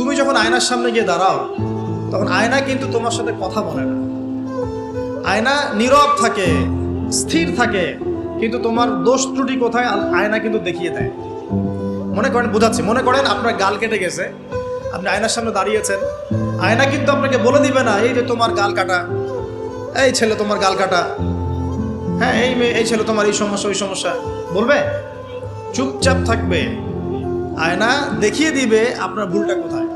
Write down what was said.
তুমি যখন আয়নার সামনে গিয়ে দাঁড়াও তখন আয়না কিন্তু তোমার সাথে কথা বলে না, আয়না নীরব থাকে, স্থির থাকে, কিন্তু তোমার দোষ ত্রুটি কোথায় আয়না কিন্তু দেখিয়ে দেয়। মনে করেন, বোঝাচ্ছি, মনে করেন আপনার গাল কেটে গেছে, আপনি আয়নার সামনে দাঁড়িয়েছেন, আয়না কিন্তু আপনাকে বলে দিবে না এই যে তোমার গাল কাটা, এই ছেলে তোমার গাল কাটা, হ্যাঁ এই মেয়ে, এই ছেলে তোমার এই সমস্যা ওই সমস্যা, বলবে? চুপচাপ থাকবে। আয়না দেখিয়ে দিবে আপনার ভুলটা কোথায়।